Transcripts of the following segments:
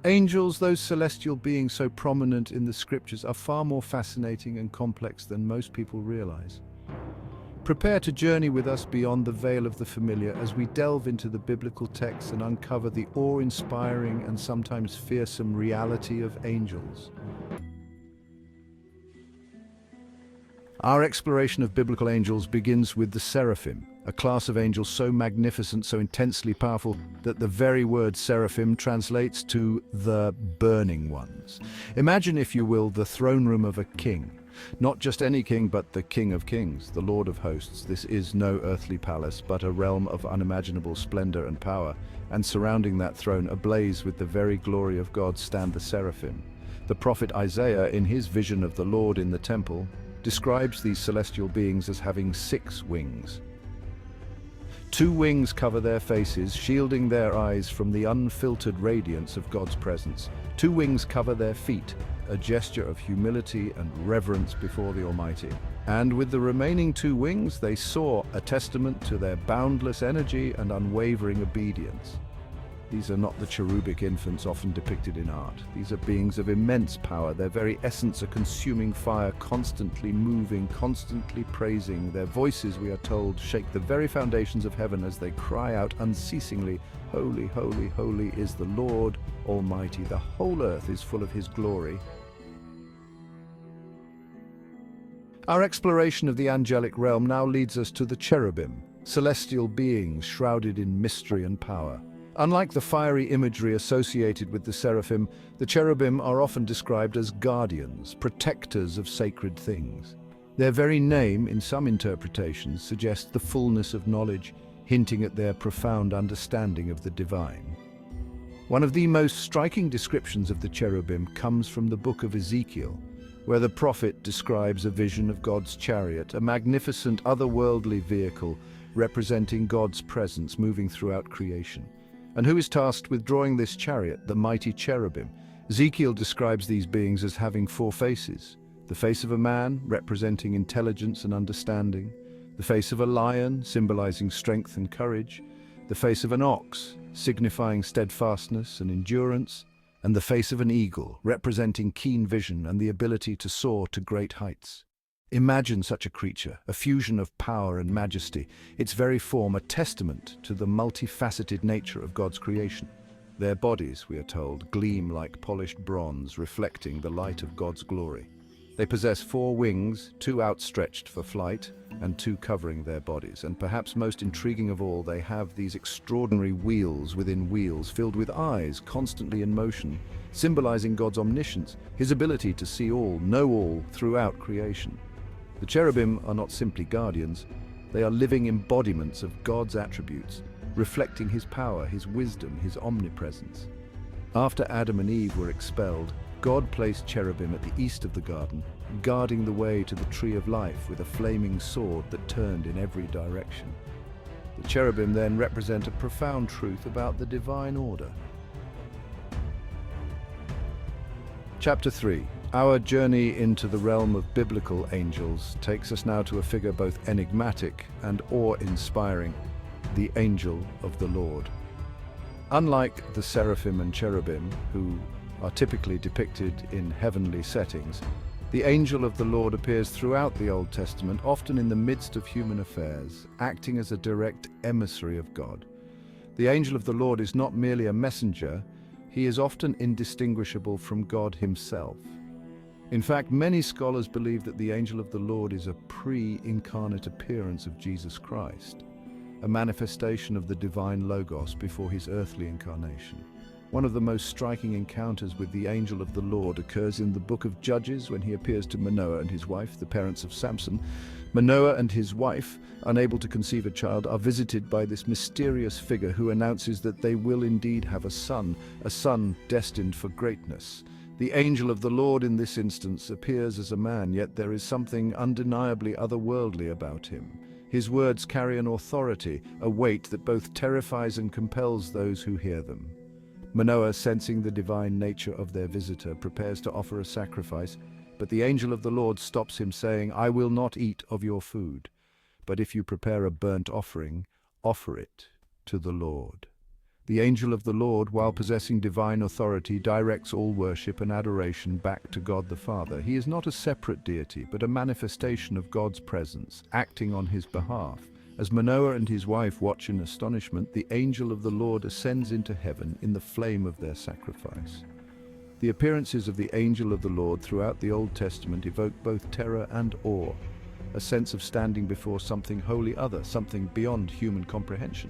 Angels, those celestial beings so prominent in the scriptures, are far more fascinating and complex than most people realize. Prepare to journey with us beyond the veil of the familiar as we delve into the biblical texts and uncover the awe-inspiring and sometimes fearsome reality of angels. Our exploration of biblical angels begins with the seraphim, a class of angels so magnificent, so intensely powerful, that the very word seraphim translates to the burning ones. Imagine, if you will, the throne room of a king. Not just any king, but the King of Kings, the Lord of Hosts. This is no earthly palace, but a realm of unimaginable splendor and power, and surrounding that throne, ablaze with the very glory of God, stand the seraphim. The prophet Isaiah, in his vision of the Lord in the temple, describes these celestial beings as having 6 wings. 2 wings cover their faces, shielding their eyes from the unfiltered radiance of God's presence. 2 wings cover their feet, a gesture of humility and reverence before the Almighty. And with the remaining 2 wings, they soar, a testament to their boundless energy and unwavering obedience. These are not the cherubic infants often depicted in art. These are beings of immense power, their very essence a consuming fire, constantly moving, constantly praising. Their voices, we are told, shake the very foundations of heaven as they cry out unceasingly, "Holy, holy, holy is the Lord Almighty. The whole earth is full of His glory." Our exploration of the angelic realm now leads us to the cherubim, celestial beings shrouded in mystery and power. Unlike the fiery imagery associated with the seraphim, the cherubim are often described as guardians, protectors of sacred things. Their very name, in some interpretations, suggests the fullness of knowledge, hinting at their profound understanding of the divine. One of the most striking descriptions of the cherubim comes from the book of Ezekiel, where the prophet describes a vision of God's chariot, a magnificent otherworldly vehicle representing God's presence moving throughout creation. And who is tasked with drawing this chariot? The mighty cherubim. Ezekiel describes these beings as having 4 faces. The face of a man, representing intelligence and understanding. The face of a lion, symbolizing strength and courage. The face of an ox, signifying steadfastness and endurance. And the face of an eagle, representing keen vision and the ability to soar to great heights. Imagine such a creature, a fusion of power and majesty, its very form a testament to the multifaceted nature of God's creation. Their bodies, we are told, gleam like polished bronze, reflecting the light of God's glory. They possess 4 wings, 2 outstretched for flight, and 2 covering their bodies. And perhaps most intriguing of all, they have these extraordinary wheels within wheels, filled with eyes, constantly in motion, symbolizing God's omniscience, His ability to see all, know all, throughout creation. The cherubim are not simply guardians, they are living embodiments of God's attributes, reflecting His power, His wisdom, His omnipresence. After Adam and Eve were expelled, God placed cherubim at the east of the garden, guarding the way to the tree of life with a flaming sword that turned in every direction. The cherubim then represent a profound truth about the divine order. Chapter 3. Our journey into the realm of biblical angels takes us now to a figure both enigmatic and awe-inspiring, the angel of the Lord. Unlike the seraphim and cherubim, who are typically depicted in heavenly settings, the angel of the Lord appears throughout the Old Testament, often in the midst of human affairs, acting as a direct emissary of God. The angel of the Lord is not merely a messenger, he is often indistinguishable from God Himself. In fact, many scholars believe that the angel of the Lord is a pre-incarnate appearance of Jesus Christ, a manifestation of the divine Logos before His earthly incarnation. One of the most striking encounters with the angel of the Lord occurs in the book of Judges when he appears to Manoah and his wife, the parents of Samson. Manoah and his wife, unable to conceive a child, are visited by this mysterious figure who announces that they will indeed have a son destined for greatness. The angel of the Lord in this instance appears as a man, yet there is something undeniably otherworldly about him. His words carry an authority, a weight that both terrifies and compels those who hear them. Manoah, sensing the divine nature of their visitor, prepares to offer a sacrifice, but the angel of the Lord stops him, saying, "I will not eat of your food, but if you prepare a burnt offering, offer it to the Lord." The angel of the Lord, while possessing divine authority, directs all worship and adoration back to God the Father. He is not a separate deity, but a manifestation of God's presence, acting on his behalf. As Manoah and his wife watch in astonishment, the angel of the Lord ascends into heaven in the flame of their sacrifice. The appearances of the angel of the Lord throughout the Old Testament evoke both terror and awe, a sense of standing before something wholly other, something beyond human comprehension.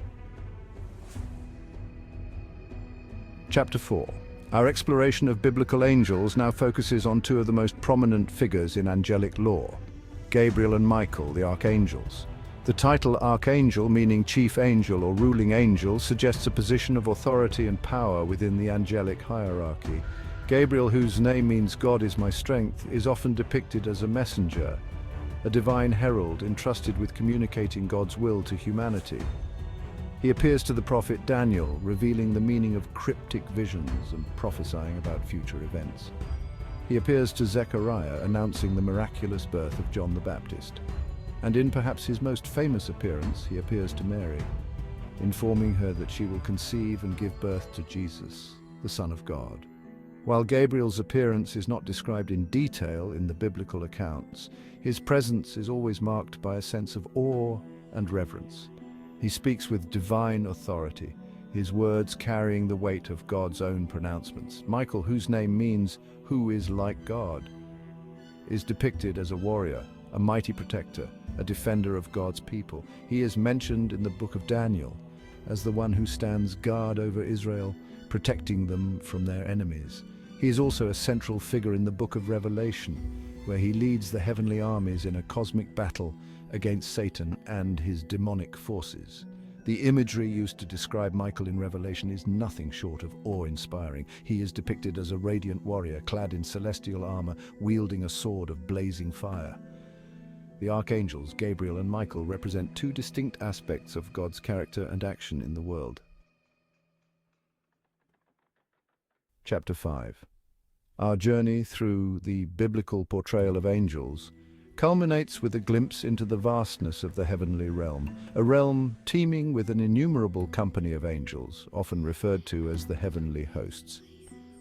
Chapter 4. Our exploration of biblical angels now focuses on two of the most prominent figures in angelic lore, Gabriel and Michael, the archangels. The title archangel, meaning chief angel or ruling angel, suggests a position of authority and power within the angelic hierarchy. Gabriel, whose name means God is my strength, is often depicted as a messenger, a divine herald entrusted with communicating God's will to humanity. He appears to the prophet Daniel, revealing the meaning of cryptic visions and prophesying about future events. He appears to Zechariah, announcing the miraculous birth of John the Baptist. And in perhaps his most famous appearance, he appears to Mary, informing her that she will conceive and give birth to Jesus, the Son of God. While Gabriel's appearance is not described in detail in the biblical accounts, his presence is always marked by a sense of awe and reverence. He speaks with divine authority, his words carrying the weight of God's own pronouncements. Michael, whose name means "who is like God," is depicted as a warrior, a mighty protector, a defender of God's people. He is mentioned in the book of Daniel as the one who stands guard over Israel, protecting them from their enemies. He is also a central figure in the book of Revelation, where he leads the heavenly armies in a cosmic battle against Satan and his demonic forces. The imagery used to describe Michael in Revelation is nothing short of awe-inspiring. He is depicted as a radiant warrior clad in celestial armor, wielding a sword of blazing fire. The archangels, Gabriel and Michael, represent two distinct aspects of God's character and action in the world. Chapter 5. Our journey through the biblical portrayal of angels culminates with a glimpse into the vastness of the heavenly realm, a realm teeming with an innumerable company of angels, often referred to as the heavenly hosts.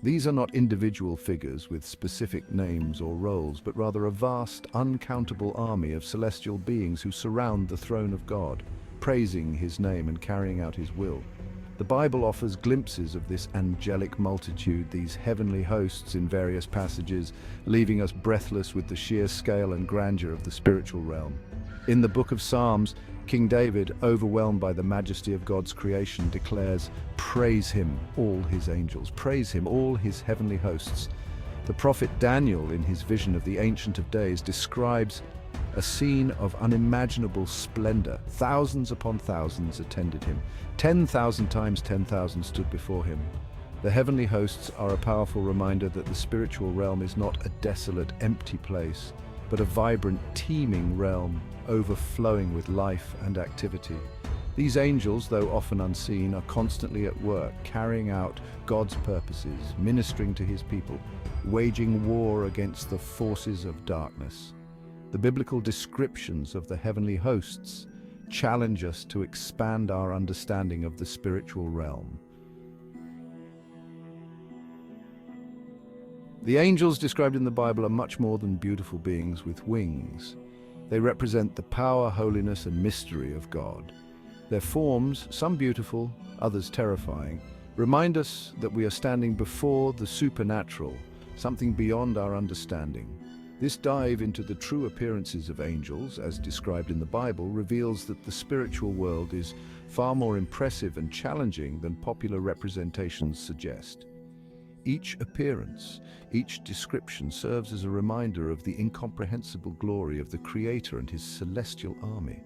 These are not individual figures with specific names or roles, but rather a vast, uncountable army of celestial beings who surround the throne of God, praising his name and carrying out his will. The Bible offers glimpses of this angelic multitude, these heavenly hosts, in various passages, leaving us breathless with the sheer scale and grandeur of the spiritual realm. In the book of Psalms, King David, overwhelmed by the majesty of God's creation, declares, "Praise him, all his angels, praise him, all his heavenly hosts." The prophet Daniel, in his vision of the Ancient of Days, describes a scene of unimaginable splendor. Thousands upon thousands attended him. 10,000 times 10,000 stood before him. The heavenly hosts are a powerful reminder that the spiritual realm is not a desolate, empty place, but a vibrant, teeming realm, overflowing with life and activity. These angels, though often unseen, are constantly at work, carrying out God's purposes, ministering to his people, waging war against the forces of darkness. The biblical descriptions of the heavenly hosts challenge us to expand our understanding of the spiritual realm. The angels described in the Bible are much more than beautiful beings with wings. They represent the power, holiness, and mystery of God. Their forms, some beautiful, others terrifying, remind us that we are standing before the supernatural, something beyond our understanding. This dive into the true appearances of angels, as described in the Bible, reveals that the spiritual world is far more impressive and challenging than popular representations suggest. Each appearance, each description serves as a reminder of the incomprehensible glory of the Creator and his celestial army.